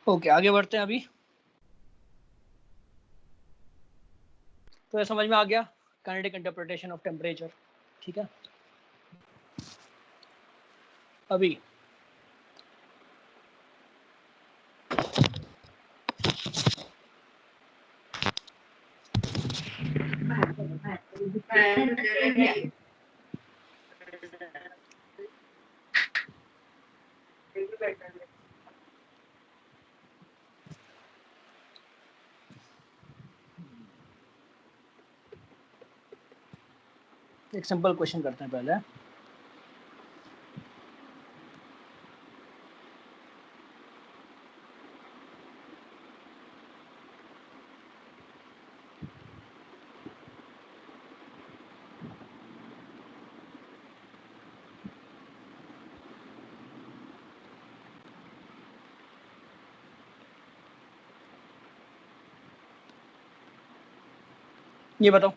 Okay, आगे बढ़ते हैं अभी। तो ये समझ में आ गया काइनेटिक इंटरप्रिटेशन ऑफ टेम्परेचर। ठीक है, अभी एक सिंपल क्वेश्चन करते हैं पहले। ये बताओ,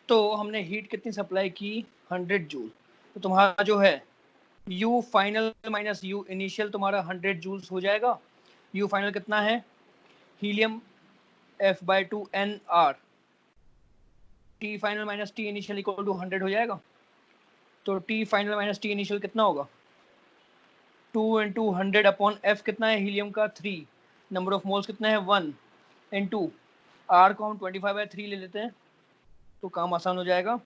तो हमने हीट कितनी सप्लाई की, 100 जूल। तो तुम्हारा जो है U final minus U initial तुम्हारा 100 जूल्स हो जाएगा। U फाइनल कितना है, helium F/2 NR, T final minus T initial equal to 100 हो जाएगा। तो T final minus T initial कितना होगा, 2 इंटू 100 अपॉन F कितना है हीलियम का 3, नंबर ऑफ मोल्स कितना है 1, इंटू R को हम 25/3 ले लेते हैं तो काम आसान हो जाएगा।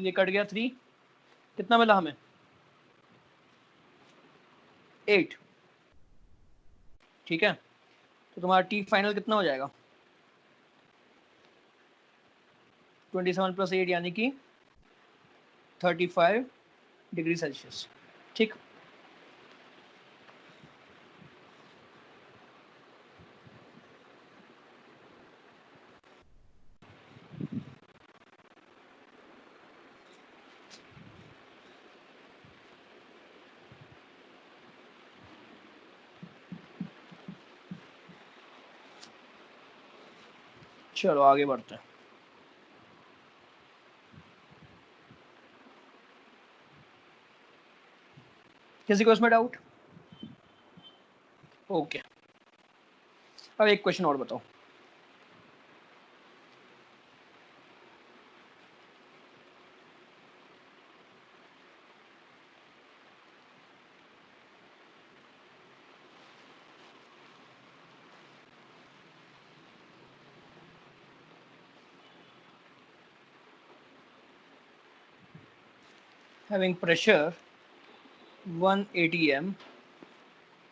ये कट गया 3, कितना मिला हमें 8। ठीक है, तो तुम्हारा T फाइनल कितना हो जाएगा 27 प्लस 8 यानी कि 35 डिग्री सेल्सियस। ठीक, चलो आगे बढ़ते हैं। किसी को इसमें डाउट? ओके, अब एक क्वेश्चन और बताओ। Having pressure 1 atm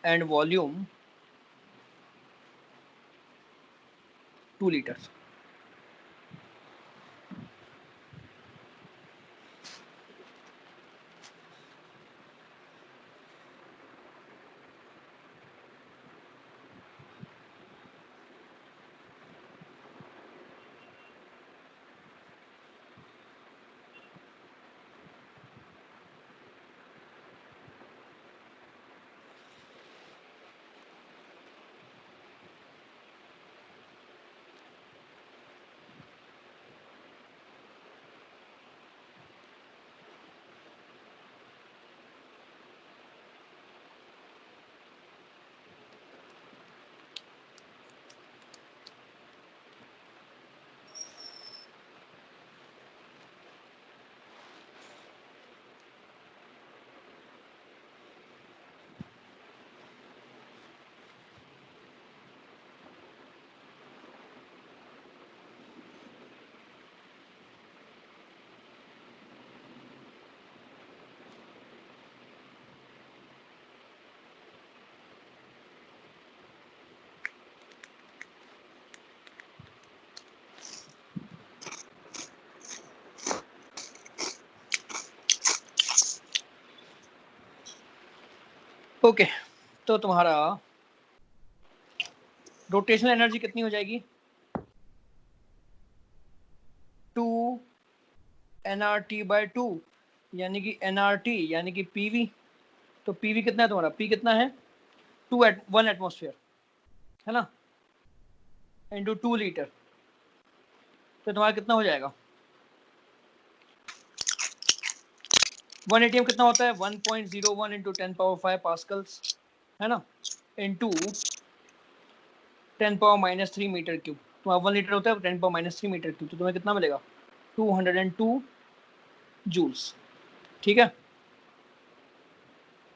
and volume 2 litres. Okay तो तुम्हारा रोटेशनल एनर्जी कितनी हो जाएगी? 2 nRT/2 यानी कि nRT यानी कि PV। तो PV कितना है तुम्हारा? P कितना है? 1 एटमॉस्फेयर है ना, इंटू 2 लीटर। तो तुम्हारा कितना हो जाएगा? 1 ATM कितना होता है? 1.01 इंटू 10⁵ पास्कल्स है ना, इंटू 10⁻³ मीटर क्यूब। तुम्हारा 1 लीटर होता है 10⁻³ मीटर क्यूब। तो तुम्हें कितना मिलेगा? 202 जूल्स। ठीक है।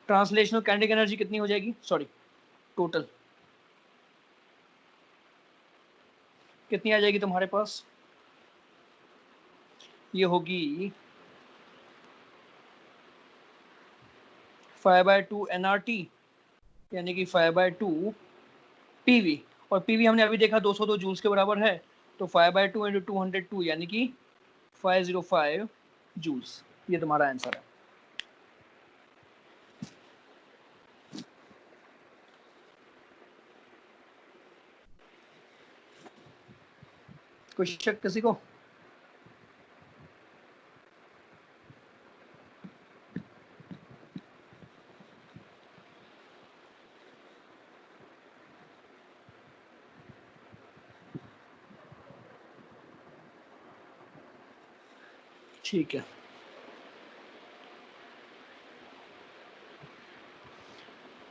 ट्रांसलेशनल काइनेटिक एनर्जी कितनी हो जाएगी? सॉरी, टोटल कितनी आ जाएगी तुम्हारे पास? ये होगी 5/2 nRT यानी कि 5/2 PV। और PV हमने अभी देखा 202 जूल्स के बराबर है। तो 5/2 इंटू 202 यानी कि 505 जूल्स। ये तुम्हारा आंसर है। कोई शक किसी को? ठीक है,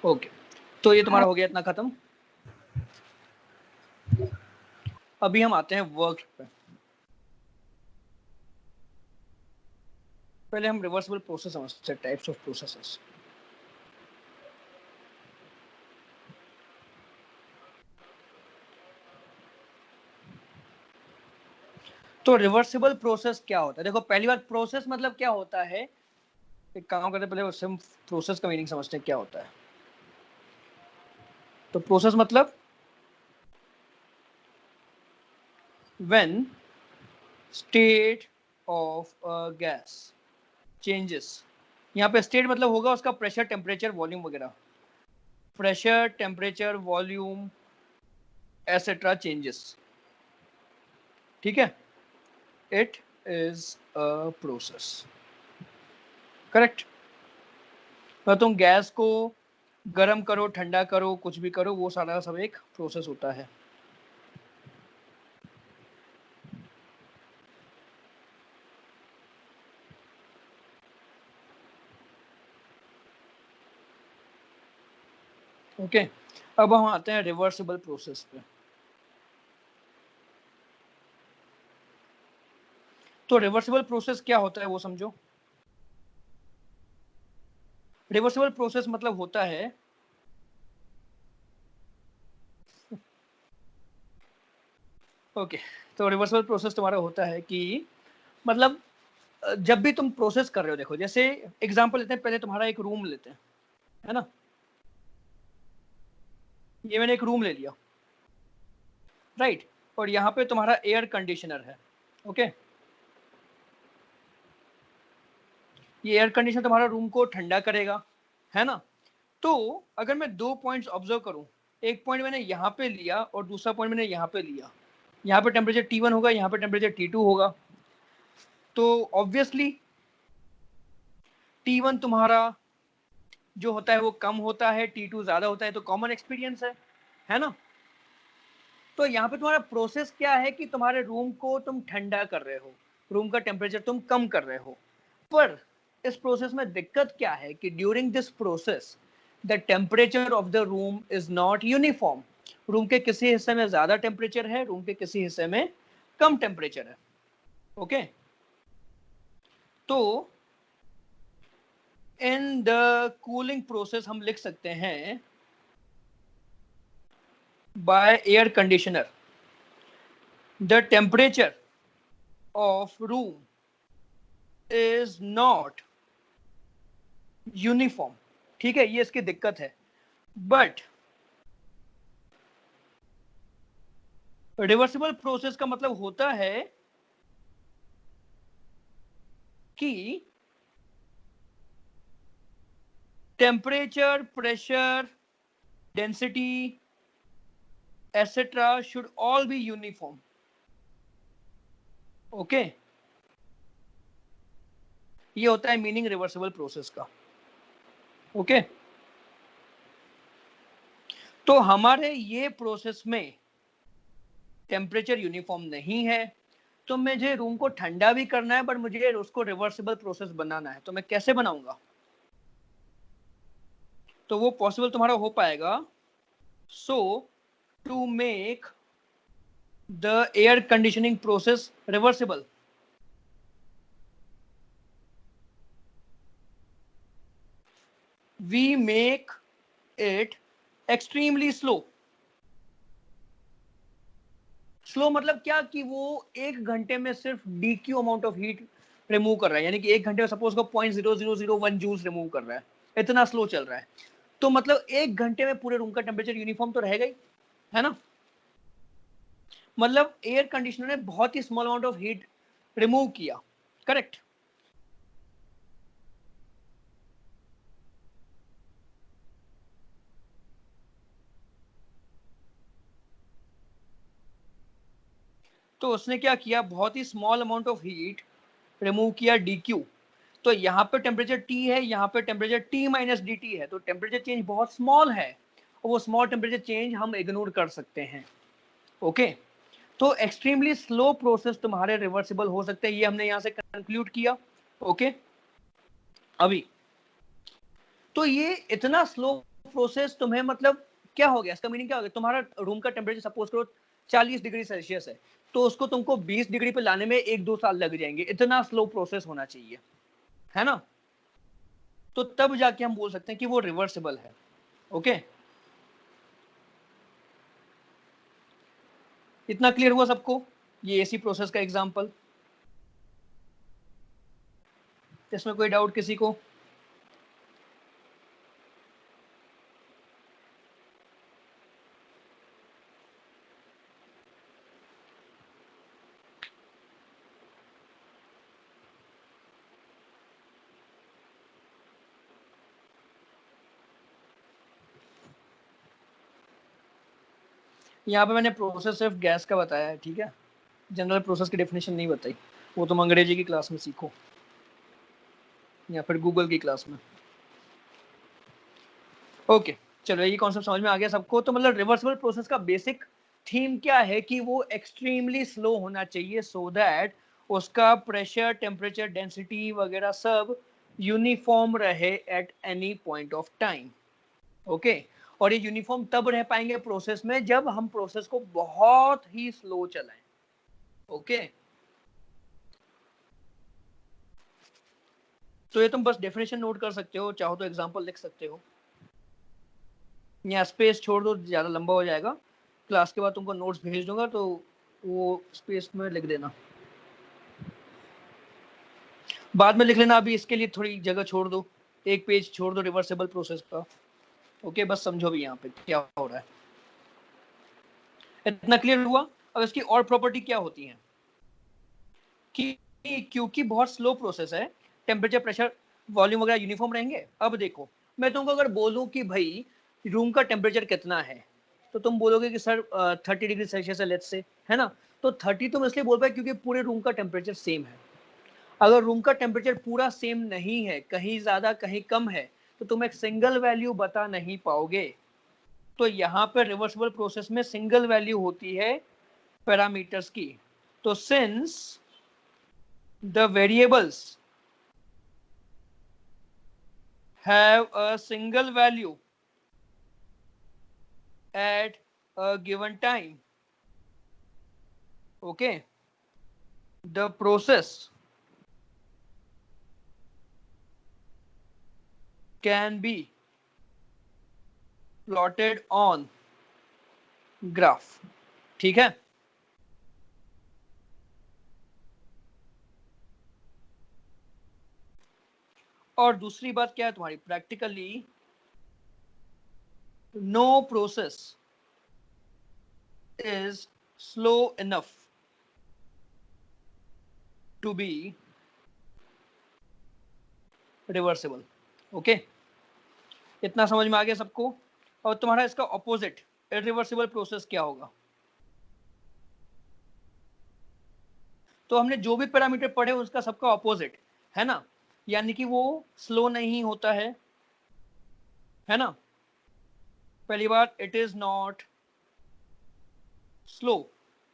ओके। तो ये तुम्हारा हो गया इतना खत्म। अभी हम आते हैं वर्क पे। पहले हम रिवर्सिबल प्रोसेस समझते हैं, टाइप्स ऑफ प्रोसेसेस। तो रिवर्सिबल प्रोसेस क्या होता है? देखो पहली बार प्रोसेस मतलब क्या होता है, एक काम करते पहले उससे हम प्रोसेस का मीनिंग समझते हैं क्या होता है। तो प्रोसेस मतलब when state of a gas changes। यहाँ पे स्टेट मतलब होगा उसका प्रेशर, टेम्परेचर, वॉल्यूम वगैरह। Pressure, temperature, volume etcetera changes. ठीक है, it is a process. Correct. तो तुम गैस को गर्म करो, ठंडा करो, कुछ भी करो, वो सारा सब एक प्रोसेस होता है। ओके अब हम आते हैं रिवर्सिबल प्रोसेस पे। तो रिवर्सिबल प्रोसेस क्या होता है वो समझो। रिवर्सिबल प्रोसेस मतलब होता है ओके तो रिवर्सिबल प्रोसेस तुम्हारा होता है कि मतलब जब भी तुम प्रोसेस कर रहे हो, देखो जैसे एग्जांपल लेते हैं, पहले तुम्हारा एक रूम लेते हैं, है ना। ये मैंने एक रूम ले लिया, राइट, और यहाँ पे तुम्हारा एयर कंडीशनर है, ओके। ये एयर कंडीशनर तुम्हारा रूम को ठंडा करेगा, है ना। तो अगर मैं 2 पॉइंट्स ऑब्जर्व करूं, एक पॉइंट मैंने यहाँ पे लिया और दूसरा पॉइंट मैंने यहाँ पे लिया, यहाँ पे टेम्परेचर T1 होगा, यहाँ पे टेम्परेचर T2 होगा। तो ऑब्वियसली T1 तुम्हारा जो होता है वो कम होता है, T2 ज्यादा होता है, तो कॉमन एक्सपीरियंस है ना। तो यहाँ पे तुम्हारा प्रोसेस क्या है कि तुम्हारे रूम को तुम ठंडा कर रहे हो, रूम का टेम्परेचर तुम कम कर रहे हो, पर इस प्रोसेस में दिक्कत क्या है कि during this process the temperature of the room is not uniform. Room के किसी हिस्से में ज्यादा टेम्परेचर है, रूम के किसी हिस्से में कम टेम्परेचर है, ओके। तो इन द कूलिंग प्रोसेस हम लिख सकते हैं by air conditioner the temperature of room is not uniform, ठीक है, ये इसकी दिक्कत है। बट रिवर्सिबल प्रोसेस का मतलब होता है कि temperature, pressure, density etcetera should all be uniform, okay. ये होता है मीनिंग रिवर्सिबल प्रोसेस का, ओके। तो हमारे ये प्रोसेस में टेम्परेचर यूनिफॉर्म नहीं है, तो मुझे रूम को ठंडा भी करना है, बट मुझे उसको रिवर्सिबल प्रोसेस बनाना है, तो मैं कैसे बनाऊंगा। तो वो पॉसिबल तुम्हारा हो पाएगा। So to make the air conditioning process reversible, we make it extremely slow. Slow मतलब क्या कि वो 1 घंटे में सिर्फ DQ amount of heat remove कर रहा है, यानी कि 1 घंटे में सपोज को 0.0001 जूल्स रिमूव कर रहा है, इतना स्लो चल रहा है। तो मतलब 1 घंटे में पूरे रूम का टेम्परेचर यूनिफॉर्म तो रहेगा ही, है ना। मतलब एयर कंडीशनर ने बहुत ही small amount of heat remove किया, करेक्ट। तो उसने क्या किया, बहुत ही small amount of heat remove किया DQ। तो यहाँ पे टेम्परेचर T है, यहाँ पे टेम्परेचर T माइनस DT है, तो टेम्परेचर चेंज बहुत स्मॉल है, और वो स्मॉल टेम्परेचर चेंज हम इग्नोर कर सकते हैं, ओके। तो एक्सट्रीमली स्लो प्रोसेस तुम्हारे रिवर्सिबल हो सकते हैं, ये हमने यहाँ से कंक्लूड किया, ओके। अभी तो ये इतना स्लो प्रोसेस तुम्हें मतलब क्या हो गया, इसका मीनिंग क्या हो गया, तुम्हारा रूम का टेम्परेचर सपोज करो 40 डिग्री सेल्सियस है, तो उसको तुमको 20 डिग्री पे लाने में 1-2 साल लग जाएंगे, इतना स्लो प्रोसेस होना चाहिए, है ना। तो तब जाके हम बोल सकते हैं कि वो रिवर्सिबल है, ओके। इतना क्लियर हुआ सबको, ये एसी प्रोसेस का एग्जांपल। इसमें कोई डाउट किसी को। यहाँ पे मैंने प्रोसेस सिर्फ गैस का बताया है, ठीक है, जनरल प्रोसेस की डेफिनेशन नहीं बताई, वो तुम अंग्रेजी की क्लास में सीखो या फिर गूगल की क्लास में, ओके। चलो ये कॉन्सेप्ट समझ में आ गया सबको। तो मतलब रिवर्सिबल प्रोसेस का बेसिक थीम क्या है कि वो एक्सट्रीमली स्लो होना चाहिए, सो दैट उसका प्रेशर, टेम्परेचर, डेंसिटी वगैरह सब यूनिफॉर्म रहे at any point of time, okay. और ये यूनिफॉर्म तब रह पाएंगे प्रोसेस में जब हम प्रोसेस को बहुत ही स्लो चलाएं, ओके। तो ये तुम बस डेफिनेशन नोट कर सकते हो, चाहो तो एग्जांपल लिख सकते हो, या स्पेस छोड़ दो, ज्यादा लंबा हो जाएगा। क्लास के बाद तुमको नोट्स भेज दूंगा, तो वो स्पेस में लिख देना, बाद में लिख लेना, अभी इसके लिए थोड़ी जगह छोड़ दो, एक पेज छोड़ दो रिवर्सिबल प्रोसेस का, ओके। बस समझो भी यहाँ पे क्या हो रहा है। इतना क्लियर हुआ। अब इसकी और प्रॉपर्टी क्या होती है कि क्योंकि बहुत स्लो प्रोसेस है, टेम्परेचर, प्रेशर, वॉल्यूम वगैरह यूनिफॉर्म रहेंगे। अब देखो, मैं तुमको अगर बोलूं कि भाई रूम का टेम्परेचर कितना है, तो तुम बोलोगे कि सर 30 डिग्री सेल्सियस है, लेट्स से, है ना। तो 30 तुम इसलिए बोल पाए क्योंकि पूरे रूम का टेम्परेचर सेम है। अगर रूम का टेम्परेचर पूरा सेम नहीं है, कहीं ज्यादा कहीं कम है, तो तुम एक सिंगल वैल्यू बता नहीं पाओगे। तो यहाँ पे रिवर्सिबल प्रोसेस में सिंगल वैल्यू होती है पैरामीटर्स की। तो since the variables have a single value at a given time, okay, the process can be plotted on graph। ठीक है। और दूसरी बात क्या है तुम्हारी, practically no process is slow enough to be reversible. Okay, इतना समझ में आ गया सबको। और तुम्हारा इसका ऑपोजिट इरिवर्सिबल प्रोसेस क्या होगा। तो हमने जो भी पैरामीटर पढ़े उसका सबका ऑपोजिट है ना, यानी कि वो स्लो नहीं होता है ना। पहली बात, इट इज नॉट स्लो।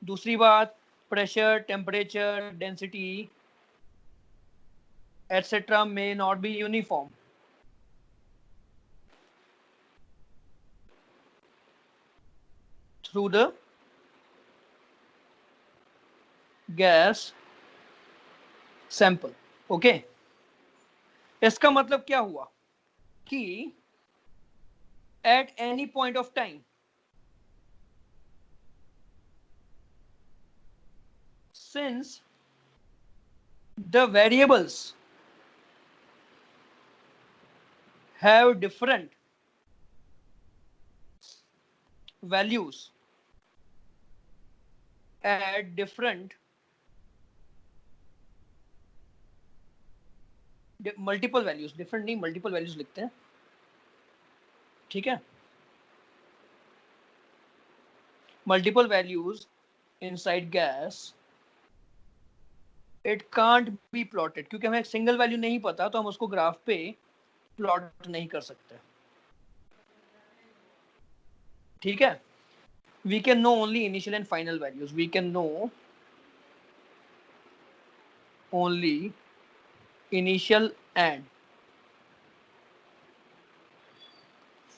दूसरी बात, pressure, temperature, density etcetera may not be uniform. Through the gas sample. Okay, इसका मतलब क्या हुआ कि at any point of time since the variables have different values at different multiple values, different नहीं multiple values लिखते हैं, ठीक है। multiple values inside gas, it can't be plotted, क्योंकि हमें एक सिंगल वैल्यू नहीं पता तो हम उसको ग्राफ पे प्लॉट नहीं कर सकते, ठीक है। we can know only initial and final values, we can know only initial and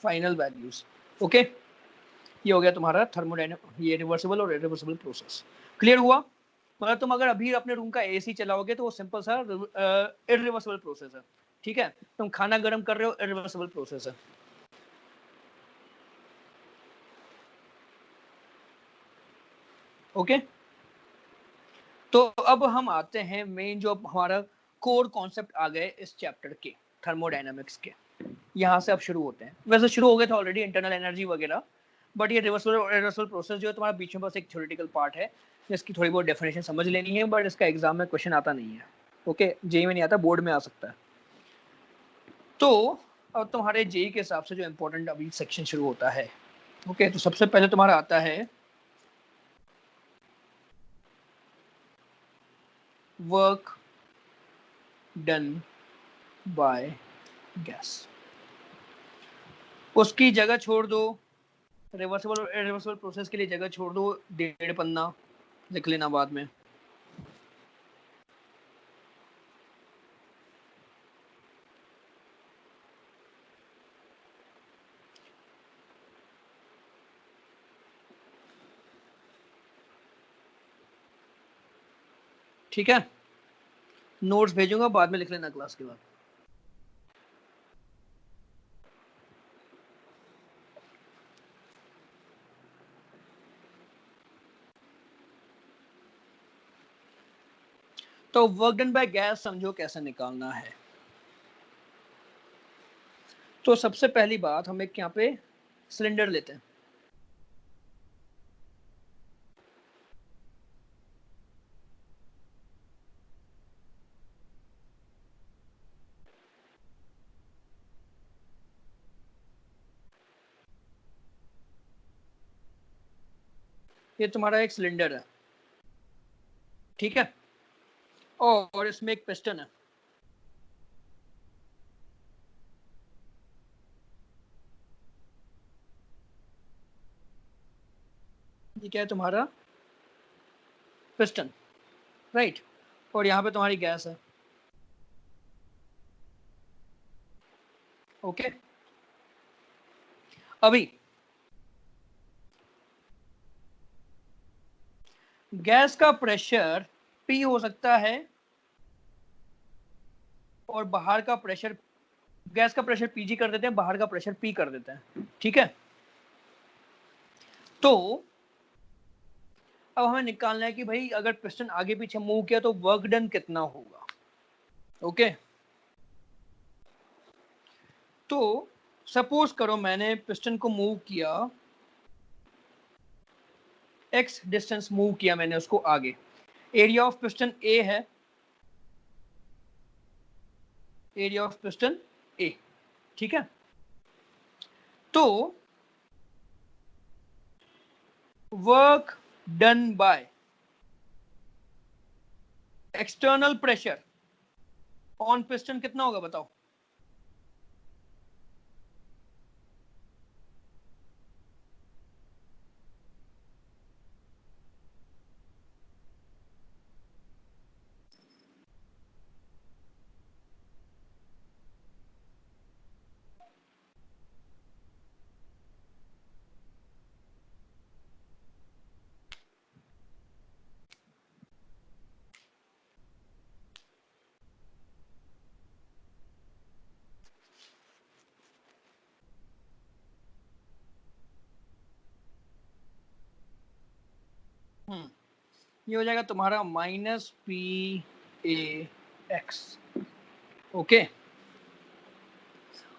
final values। Okay, ये हो गया तुम्हारा थर्मोडायनामिक, ये रिवर्सिबल और इरिवर्सिबल प्रोसेस। क्लियर हुआ। मतलब तुम अगर अभी अपने रूम का एसी चलाओगे तो वो सिंपल सा इरिवर्सिबल प्रोसेस है, ठीक है। तुम खाना गर्म कर रहे हो, इरिवर्सिबल प्रोसेस है। ओके, तो अब हम आते हैं मेन जो हमारा कोर कॉन्सेप्ट आ गए इस चैप्टर के, थर्मोडायनामिक्स के। यहाँ से अब शुरू होते हैं, वैसे शुरू हो गए थे ऑलरेडी, इंटरनल एनर्जी वगैरह, बट ये रिवर्सिबल और इरिवर्सिबल प्रोसेस जो है तुम्हारा बीच में बस एक थ्योरेटिकल पार्ट है जिसकी थोड़ी बहुत डेफिनेशन समझ लेनी है, बट इसका एग्जाम में क्वेश्चन आता नहीं है। ओके, जेई में नहीं आता, बोर्ड में आ सकता है। तो अब तुम्हारे जेई के हिसाब से जो इम्पोर्टेंट अभी सेक्शन शुरू होता है। ओके, तो सबसे पहले तुम्हारा आता है वर्क डन बाय गैस। उसकी जगह छोड़ दो, रिवर्सिबल और इरिवर्सिबल प्रोसेस के लिए जगह छोड़ दो, 1.5 पन्ना लिख लेना बाद में। ठीक है, नोट्स भेजूंगा, बाद में लिख लेना क्लास के बाद। तो वर्क डन बाय गैस समझो कैसे निकालना है। तो सबसे पहली बात, हम एक यहाँ पे सिलेंडर लेते हैं, ये तुम्हारा एक सिलेंडर है, ठीक है, और इसमें एक पिस्टन है। ये क्या है तुम्हारा? Piston, right. और यहाँ पे तुम्हारी गैस है, ओके। अभी गैस का प्रेशर P हो सकता है और बाहर का प्रेशर, गैस का प्रेशर PG कर देते हैं, बाहर का प्रेशर P कर देते हैं, ठीक है। तो अब हमें निकालना है कि भाई अगर पिस्टन आगे पीछे मूव किया तो वर्क डन कितना होगा, ओके। तो सपोज करो मैंने पिस्टन को मूव किया, x डिस्टेंस मूव किया मैंने उसको आगे, एरिया ऑफ पिस्टन A है, एरिया ऑफ पिस्टन A, ठीक है। तो work done by external pressure on piston कितना होगा बताओ? ये हो जाएगा तुम्हारा -PA(x), ओके।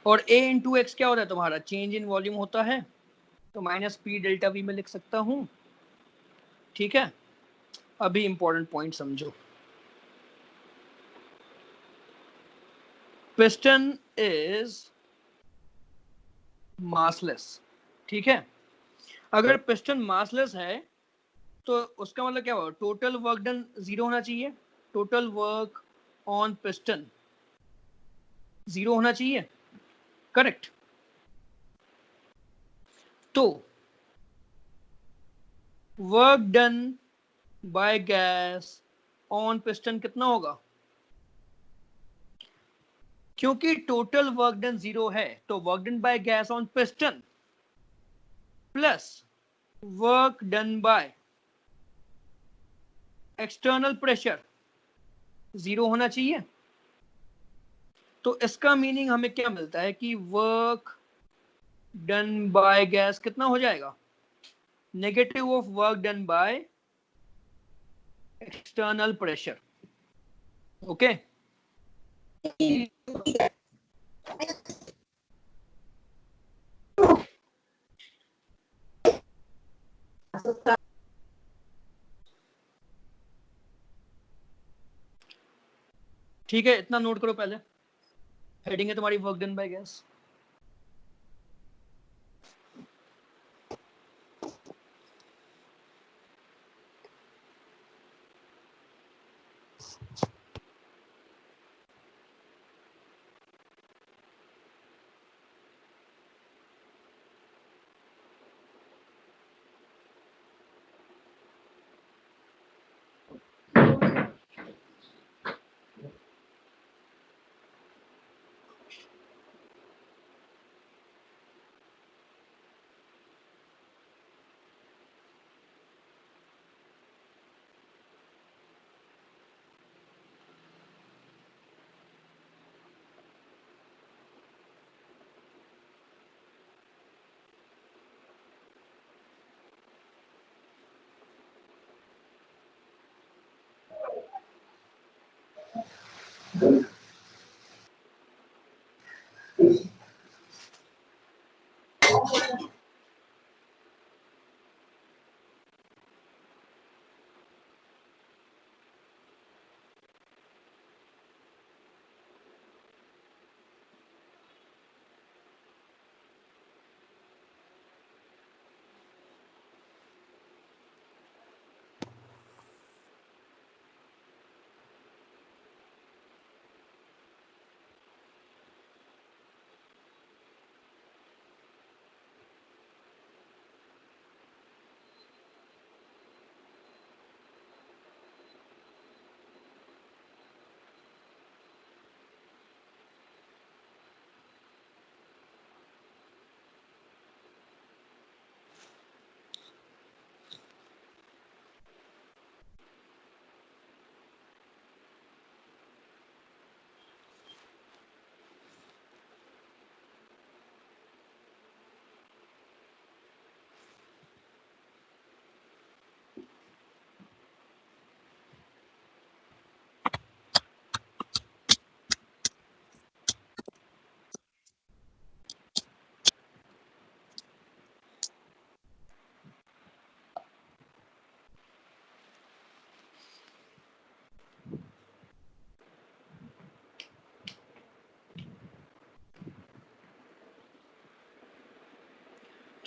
और A इंटू एक्स क्या होता है तुम्हारा? चेंज इन वॉल्यूम होता है, तो -P∆V में लिख सकता हूं, ठीक है। अभी इंपॉर्टेंट पॉइंट समझो, पिस्टन इज मासलेस, ठीक है। अगर पिस्टन मासलेस है तो उसका मतलब क्या होगा? टोटल वर्क डन 0 होना चाहिए, टोटल वर्क ऑन पिस्टन 0 होना चाहिए, करेक्ट। तो work done by gas on piston कितना होगा? क्योंकि टोटल वर्क डन 0 है तो work done by gas on piston plus work done by external pressure 0 होना चाहिए। तो इसका मीनिंग हमें क्या मिलता है कि वर्क डन बाय गैस कितना हो जाएगा? Negative of work done by external pressure, okay. ठीक है, इतना नोट करो पहले, हेडिंग है तुम्हारी वर्क डन बाय गैस।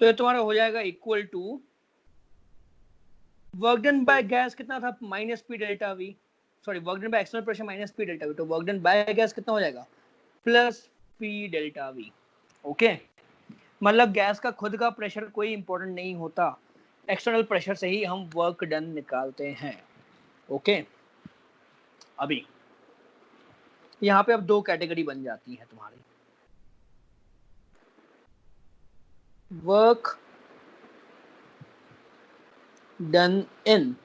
तो ये तुम्हारा हो जाएगा equal to work done by gas कितना था, minus P delta V, sorry work done by external pressure minus P delta V, तो वर्क डन बाय गैस कितना हो जाएगा, plus P delta V. Okay, मतलब गैस का खुद का प्रेशर कोई इंपॉर्टेंट नहीं होता, एक्सटर्नल प्रेशर से ही हम वर्क डन निकालते हैं। ओके, अभी यहाँ पे अब दो कैटेगरी बन जाती है तुम्हारी, work done in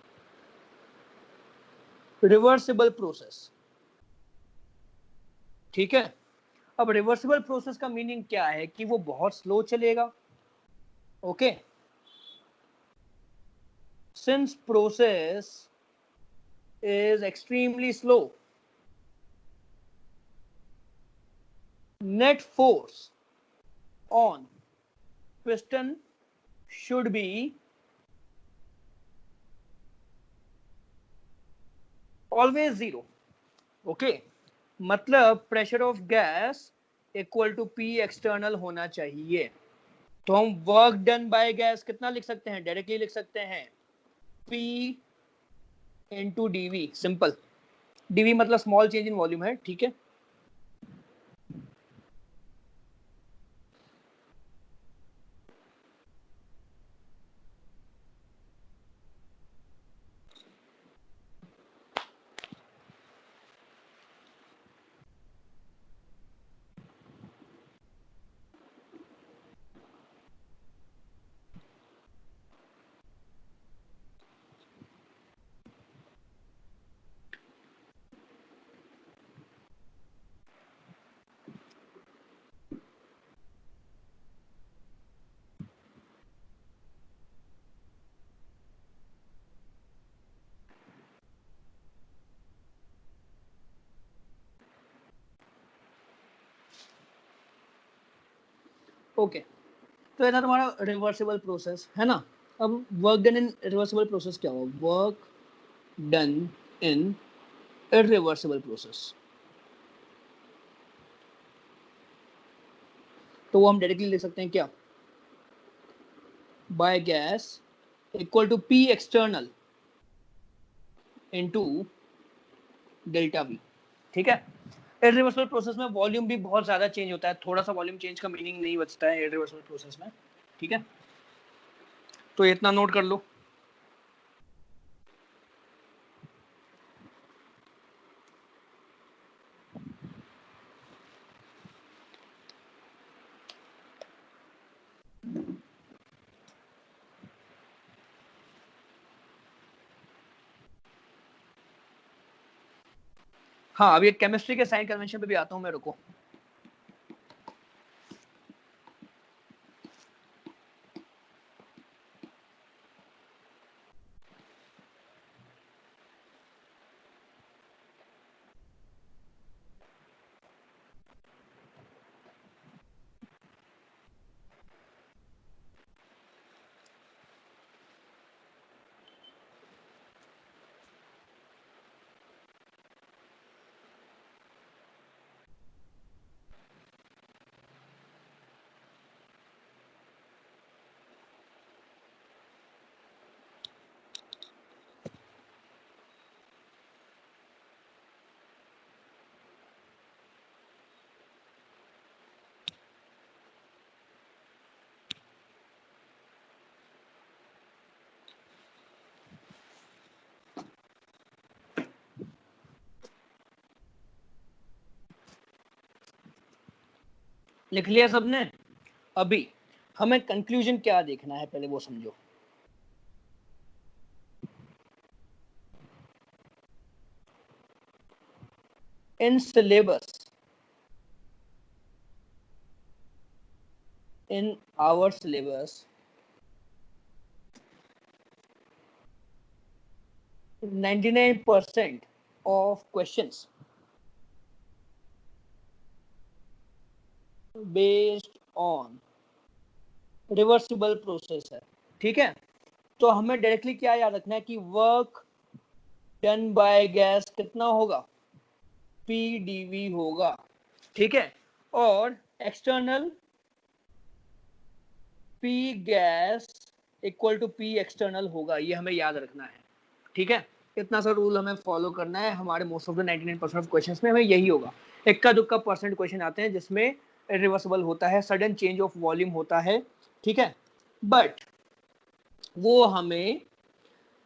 reversible process. ठीक है, अब रिवर्सिबल प्रोसेस का मीनिंग क्या है कि वो बहुत स्लो चलेगा। Okay, since process is extremely slow, net force on piston should be always zero. Okay, मतलब pressure of gas equal to P external होना चाहिए। तो हम वर्क डन बाय गैस कितना लिख सकते हैं, डायरेक्टली लिख सकते हैं P into dV, simple. DV मतलब स्मॉल चेंज इन वॉल्यूम है, ठीक है। ओके, तो ये था तुम्हारा रिवर्सिबल प्रोसेस, है ना। अब work done in reversible process क्या हुआ, work done in irreversible process, तो वो हम डायरेक्टली लिख सकते हैं क्या, by gas equal to P external into delta V. ठीक है, इरिवर्सिबल प्रोसेस में वॉल्यूम भी बहुत ज्यादा चेंज होता है, थोड़ा सा वॉल्यूम चेंज का मीनिंग नहीं बचता है इरिवर्सिबल प्रोसेस में। ठीक है, तो इतना नोट कर लो। हाँ, अभी केमिस्ट्री के साइन कन्वेंशन पे भी आता हूँ मैं, रुको। लिख लिया सबने। अभी हमें कंक्लूजन क्या देखना है, पहले वो समझो। In syllabus, in our syllabus 99% of questions based on reversible process है। ठीक है, तो हमें डायरेक्टली क्या याद रखना है कि वर्क डन बाय गैस कितना होगा, पीडीवी होगा। ठीक है, और external P gas equal to P external होगा, ये हमें याद रखना है, ठीक है। इतना सा रूल हमें फॉलो करना है, हमारे most of the 99% of questions में हमें यही होगा। इक्का दुक्का परसेंट क्वेश्चन आते हैं जिसमें इरिवर्सिबल होता है, सडन चेंज ऑफ वॉल्यूम होता है, ठीक है, बट वो हमें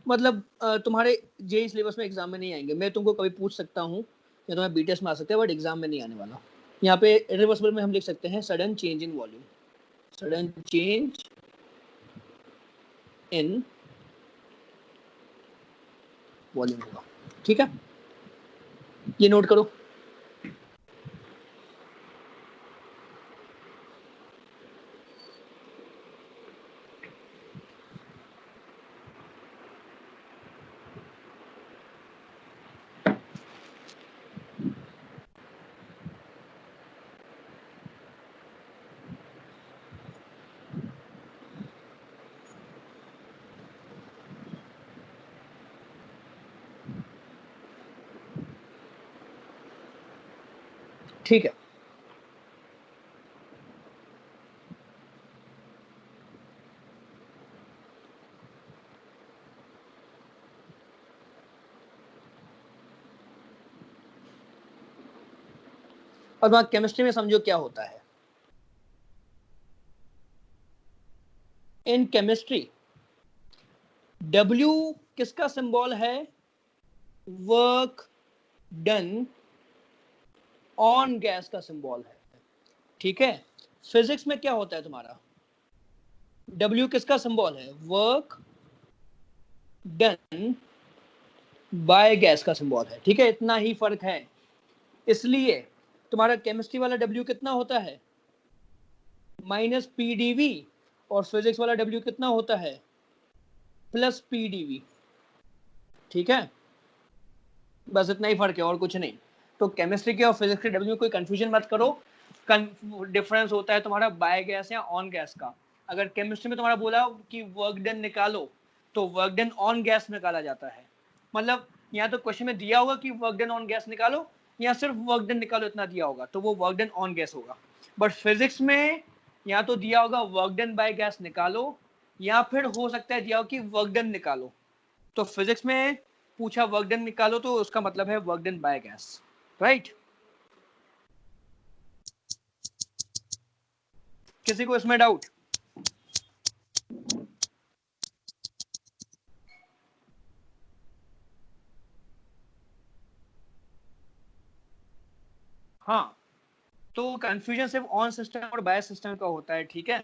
मतलब तुम्हारे जेई सिलेबस में एग्जाम में नहीं आएंगे। मैं तुमको कभी पूछ सकता हूँ या तुम्हें बीटेस्ट में आ सकते हैं, बट एग्जाम में नहीं आने वाला। यहाँ पे इरिवर्सिबल में हम लिख सकते हैं sudden change in volume, sudden change in volume होगा, ठीक है, ये नोट करो। ठीक है, और बात केमिस्ट्री में समझो क्या होता है। इन केमिस्ट्री W किसका सिंबल है? वर्क डन ऑन गैस का सिंबल है, ठीक है। फिजिक्स में क्या होता है तुम्हारा? W किसका सिंबल है? वर्क डन बाय गैस का सिंबल है, ठीक है, इतना ही फर्क है। इसलिए तुम्हारा केमिस्ट्री वाला W कितना होता है? -PdV, और फिजिक्स वाला W कितना होता है? +PdV, ठीक है, बस इतना ही फर्क है और कुछ नहीं। तो केमिस्ट्री के और फिजिक्स के W में कोई कंफ्यूजन मत करो। डिफरेंस होता है तुम्हारा बाय गैस या ऑन गैस का। अगर केमिस्ट्री में तुम्हारा बोला कि वर्क डन निकालो, तो वर्क डन ऑन गैस निकाला जाता है। मतलब यहाँ तो क्वेश्चन में दिया होगा कि वर्क डन ऑन गैस निकालो, या सिर्फ वर्क डन निकालो इतना दिया होगा, तो वो वर्क डन ऑन गैस होगा। बट फिजिक्स में या तो दिया होगा वर्क डन बाय गैस निकालो, या फिर हो सकता है दिया हो कि वर्क डन निकालो। तो फिजिक्स में पूछा वर्क डन निकालो, तो उसका मतलब है work done by gas, right. किसी को इसमें डाउट? हाँ, तो कंफ्यूजन सिर्फ ऑन सिस्टम और बाय सिस्टम का होता है, ठीक है।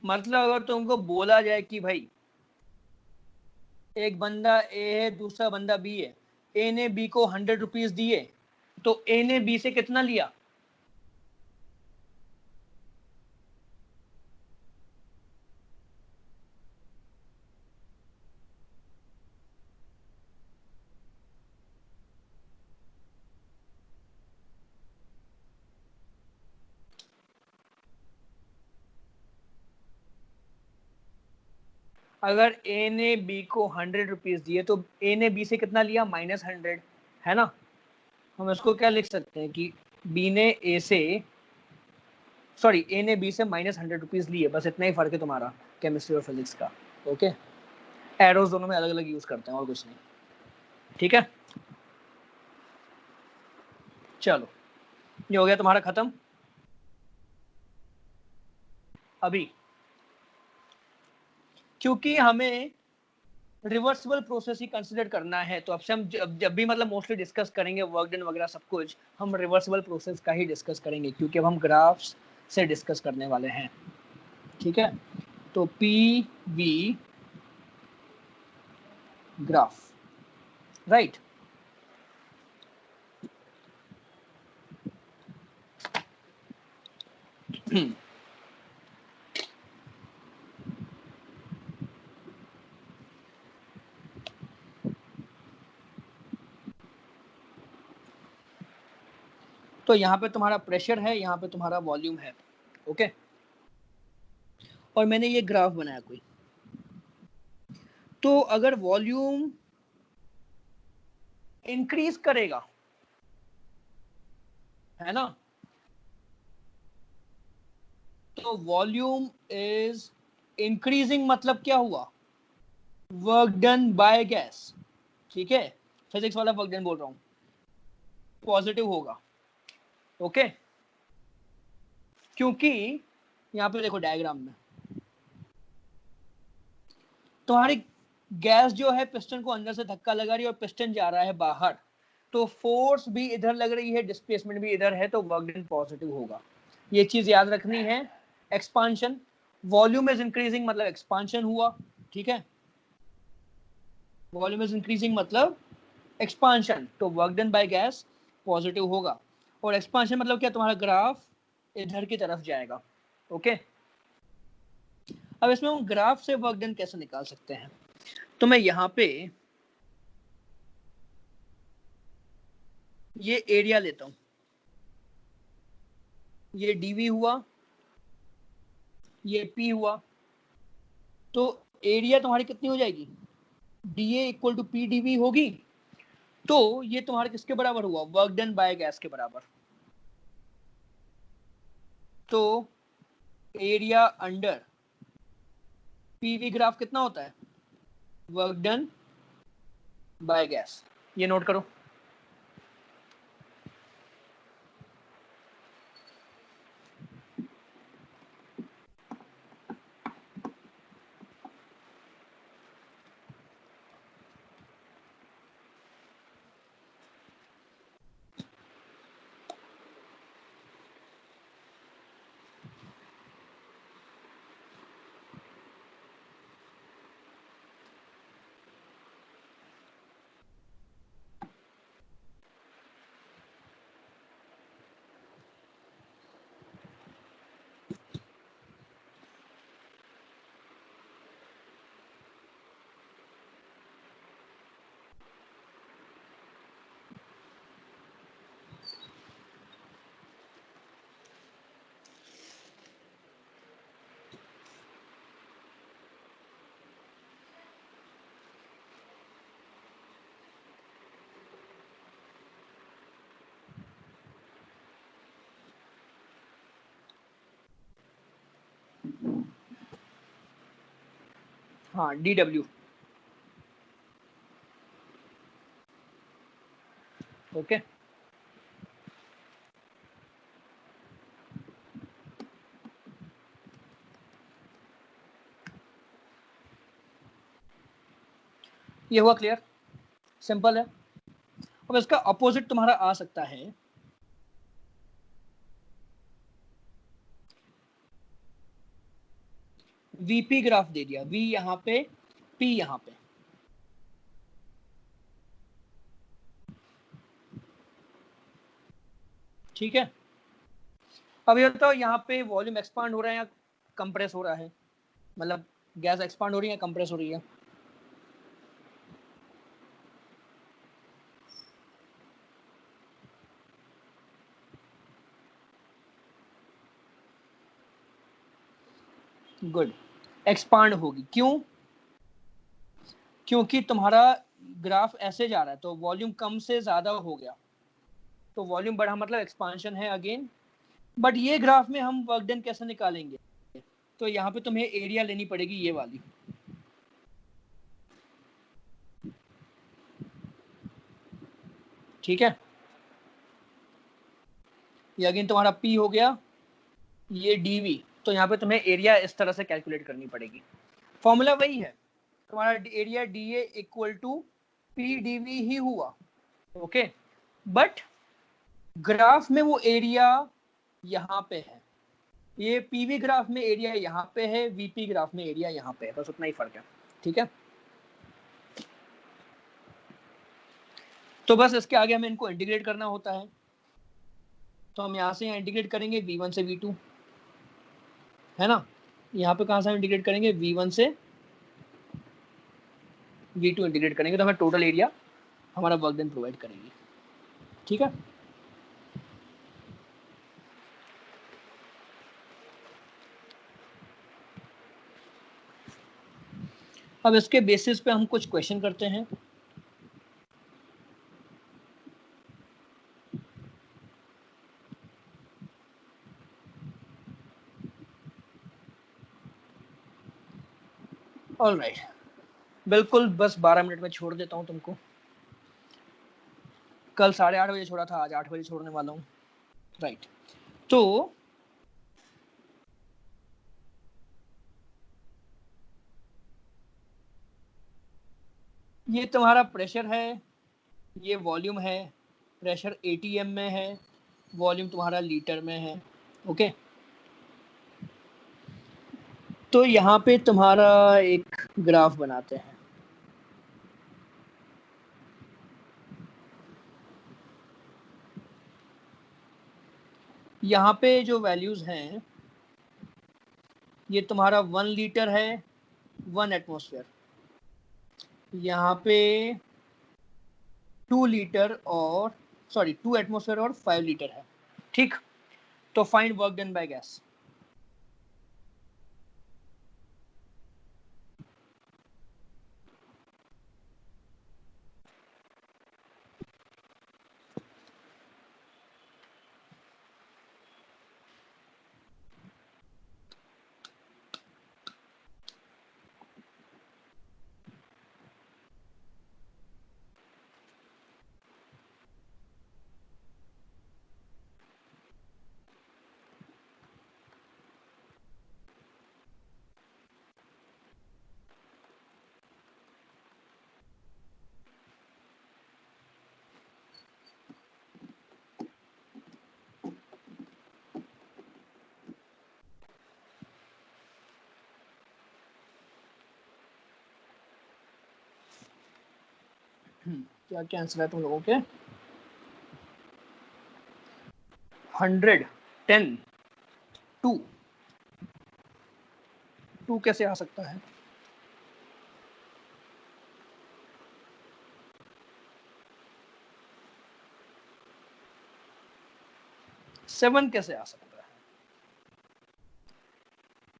मतलब अगर तुमको बोला जाए कि भाई एक बंदा ए है, दूसरा बंदा बी है, ए ने बी को 100 रुपीज दिए, तो ए ने बी से कितना लिया? अगर ए ने बी को 100 रुपीज दिए, तो ए ने बी से कितना लिया? -100, है ना। हम इसको क्या लिख सकते हैं कि बी ने ए से, सॉरी, ए ने बी से -100 रुपीज लिए, बस इतना ही फर्क है तुम्हारा केमिस्ट्री और फिजिक्स का, ओके। एरोज दोनों में अलग अलग यूज करते हैं और कुछ नहीं, ठीक है। चलो, ये हो गया तुम्हारा खत्म। अभी क्योंकि हमें रिवर्सिबल प्रोसेस ही कंसिडर करना है, तो अब से हम जब भी मतलब मोस्टली डिस्कस करेंगे वर्क डन वगैरह सब कुछ, हम रिवर्सिबल प्रोसेस का ही डिस्कस करेंगे, क्योंकि अब हम ग्राफ्स से डिस्कस करने वाले हैं, ठीक है। तो पी वी ग्राफ, राइट। तो यहाँ पे तुम्हारा प्रेशर है, यहाँ पे तुम्हारा वॉल्यूम है। ओके, और मैंने ये ग्राफ बनाया कोई, तो अगर वॉल्यूम इंक्रीज करेगा, है ना, तो वॉल्यूम इज इंक्रीजिंग, मतलब क्या हुआ, वर्क डन बाय गैस। ठीक है, फिजिक्स वाला वर्क डन बोल रहा हूं, पॉजिटिव होगा। ओके, क्योंकि यहां पे देखो डायग्राम में तुम्हारी गैस जो है पिस्टन को अंदर से धक्का लगा रही है और पिस्टन जा रहा है बाहर, तो फोर्स भी इधर लग रही है, डिस्प्लेसमेंट भी इधर है, तो वर्क डन पॉजिटिव होगा। ये चीज याद रखनी है। एक्सपांशन, वॉल्यूम इज इंक्रीजिंग मतलब एक्सपांशन हुआ। ठीक है, वॉल्यूम इज इंक्रीजिंग मतलब एक्सपांशन, तो work done by gas positive होगा। और एक्सपांशन मतलब क्या, तुम्हारा ग्राफ इधर की तरफ जाएगा। ओके, अब इसमें हम ग्राफ से वर्क डन कैसे निकाल सकते हैं, तो मैं यहां पे ये एरिया लेता हूं, ये डीवी हुआ, ये पी हुआ, तो एरिया तुम्हारी कितनी हो जाएगी, dA equal to P dV होगी। तो ये तुम्हारे किसके बराबर हुआ, वर्क डन बाय गैस के बराबर। तो एरिया अंडर पीवी ग्राफ कितना होता है, वर्क डन बाय गैस। ये नोट करो। हाँ, डी डब्ल्यू। ओके, ये हुआ क्लियर, सिंपल है। अब इसका अपोजिट तुम्हारा आ सकता है, वीपी ग्राफ दे दिया, वी यहां पे, पी यहां पे। ठीक है, अब ये बताओ यहाँ पे वॉल्यूम एक्सपांड हो रहा है या कंप्रेस हो रहा है, मतलब गैस एक्सपांड हो रही है या कंप्रेस हो रही है। गुड, एक्सपांड होगी। क्यों, क्योंकि तुम्हारा ग्राफ ऐसे जा रहा है, तो वॉल्यूम कम से ज्यादा हो गया, तो वॉल्यूम बढ़ा मतलब एक्सपांशन है अगेन। बट ये ग्राफ में हम वर्क डन कैसे निकालेंगे, तो यहाँ पे तुम्हें एरिया लेनी पड़ेगी, ये वाली। ठीक है, ये अगेन तुम्हारा पी हो गया, ये डीवी, तो यहाँ पे तुम्हें एरिया इस तरह से कैलकुलेट करनी पड़ेगी। फॉर्मूला वही है, तुम्हारा area D A equal to P D V ही हुआ। ओके, बट ग्राफ में वो एरिया यहाँ पे है, ये पीवी ग्राफ में एरिया यहाँ पे है, वीपी ग्राफ में एरिया यहाँ पे है, बस उतना ही फर्क है। ठीक है, तो बस इसके आगे हमें इनको इंटीग्रेट करना होता है, तो हम यहाँ से यहाँ इंटीग्रेट करेंगे v1 से v2, है ना, यहाँ पे कहाँ से हम इंटीग्रेट करेंगे, v1 से v2 इंटीग्रेट करेंगे, तो हमें टोटल एरिया हमारा वर्क डन प्रोवाइड करेंगे। ठीक है, अब इसके बेसिस पे हम कुछ क्वेश्चन करते हैं। ऑलराइट, बिल्कुल बस 12 मिनट में छोड़ देता हूँ तुमको। कल 8:30 बजे छोड़ा था, आज 8 बजे छोड़ने वाला हूँ। राइट, तो ये तुम्हारा प्रेशर है, ये वॉल्यूम है। प्रेशर एटीएम में है, वॉल्यूम तुम्हारा लीटर में है। ओके, तो यहाँ पे तुम्हारा एक ग्राफ बनाते हैं। यहाँ पे जो वैल्यूज हैं, ये तुम्हारा 1 लीटर है, 1 एटमॉस्फेयर। यहाँ पे 2 लीटर और 2 एटमॉस्फेयर और 5 लीटर है। ठीक, तो find work done by gas. क्या क्या आंसर है तुम लोगों के? 100, 10, 2। 2 कैसे आ सकता है? 7 कैसे आ सकता है?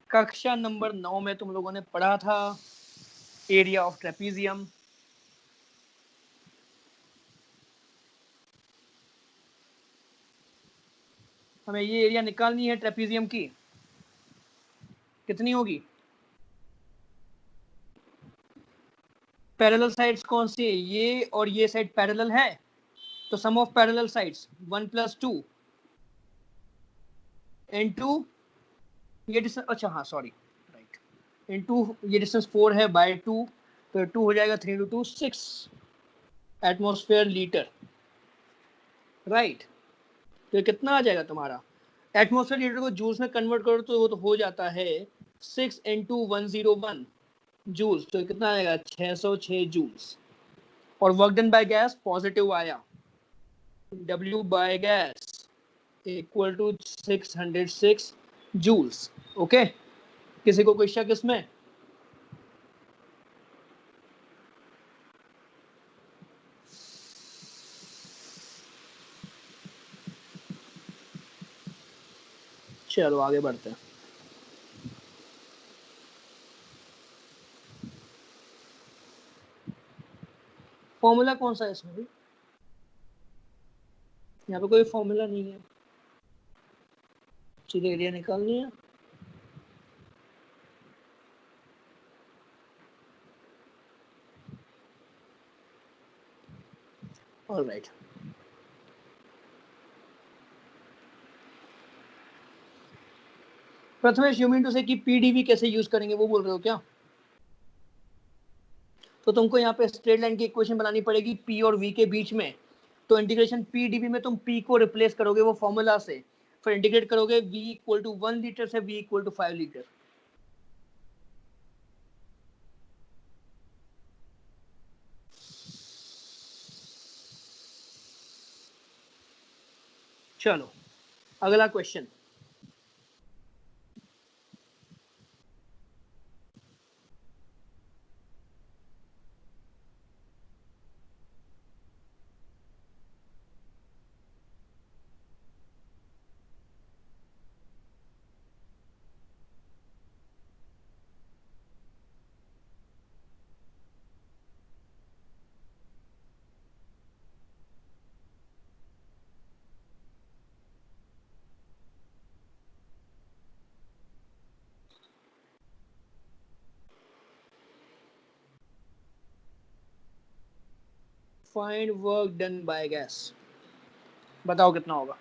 कक्षा नंबर 9 में तुम लोगों ने पढ़ा था एरिया ऑफ ट्रेपीजियम। हमें ये एरिया निकालनी है ट्रेपीजियम की। कितनी होगी? पैरेलल साइड्स कौन सी है? ये और ये साइड पैरेलल है, तो सम ऑफ पैरेलल साइड्स 1 + 2 इनटू ये डिस्टेंस, अच्छा हाँ सॉरी, राइट, इनटू ये डिस्टेंस 4 है बाय 2, तो 2 हो जाएगा, 3 × 2 6 एटमॉस्फेयर लीटर। राइट, तो ये कितना आ जाएगा तुम्हारा? एटमॉस्फेयर लीटर को जूल्स में कन्वर्ट करो तो वो तो हो जाता है 6 × 101 जूल्स, तो कितना आएगा? 606 जूल्स। और work done by gas positive आया, W by gas equal to 606 joules. Okay, किसी को कोई शक इसमें? चलो आगे बढ़ते हैं। फॉर्मूला कौन सा है इसमें भी? यहाँ पे कोई फॉर्मूला नहीं है, सीधे एरिया निकालनी है। Alright, Prathamesh, you mean to say कि पीडीवी कैसे यूज करेंगे वो बोल रहे हो क्या? तो तुमको यहाँ पे स्ट्रेट लाइन की इक्वेशन बनानी पड़ेगी पी और वी के बीच में। तो इंटीग्रेशन पी डीवी में तुम पी को रिप्लेस करोगे वो फॉर्मूला से, फिर इंटीग्रेट करोगे v = 1 लीटर से v = 5 लीटर। चलो अगला question. Find work done by gas, बताओ कितना होगा।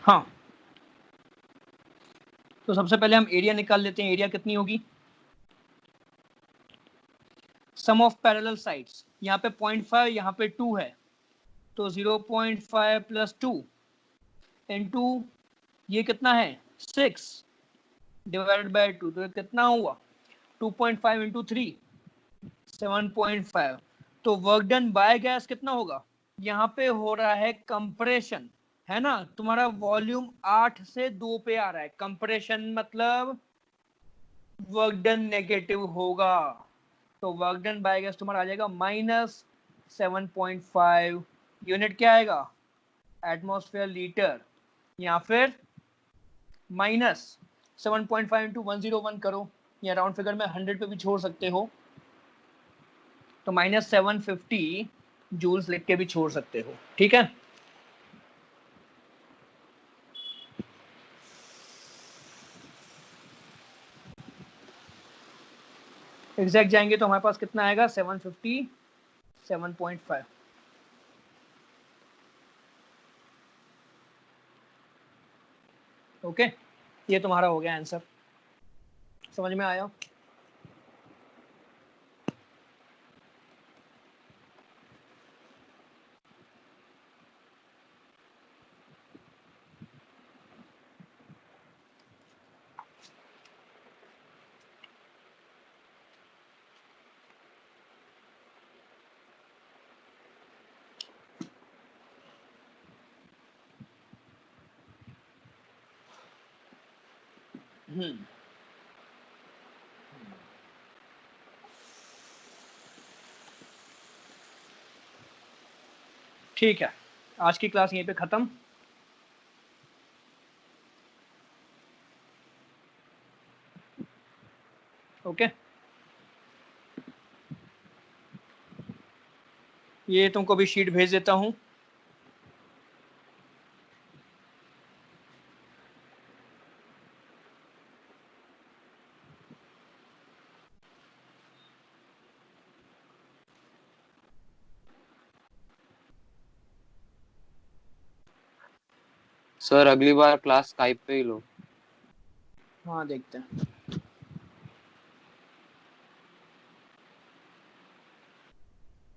हाँ, तो सबसे पहले हम एरिया निकाल लेते हैं। एरिया कितनी होगी, सम ऑफ पैरेलल साइड्स, यहाँ पे 0.5 यहाँ पे 2 है, तो 0.5 प्लस 2 इंटू ये कितना है 6 डिवाइडेड बाय 2, तो कितना हुआ 2.5 इंटू 3 7.5। तो वर्क डन बाय गैस कितना होगा, यहाँ पे हो रहा है कंप्रेशन, है ना, तुम्हारा वॉल्यूम 8 से 2 पे आ रहा है, कंप्रेशन मतलब वर्क डन नेगेटिव होगा, तो वर्क डन बाय गैस तुम्हारा आ जाएगा -7.5 यूनिट, क्या आएगा एटमॉस्फेयर लीटर, या फिर -7.5 इंटू 101 करो, या राउंड फिगर में 100 पे भी छोड़ सकते हो, तो -750 जूल्स लिख के भी छोड़ सकते हो, ठीक है। एग्जैक्ट जाएंगे तो हमारे पास कितना आएगा 750 7.5। ओके, ये तुम्हारा हो गया आंसर, समझ में आया। ठीक है, आज की क्लास यहीं पे खत्म। ओके, ये तुमको भी शीट भेज देता हूँ। सर अगली बार क्लास स्काइप पे ही लो। हाँ देखते हैं।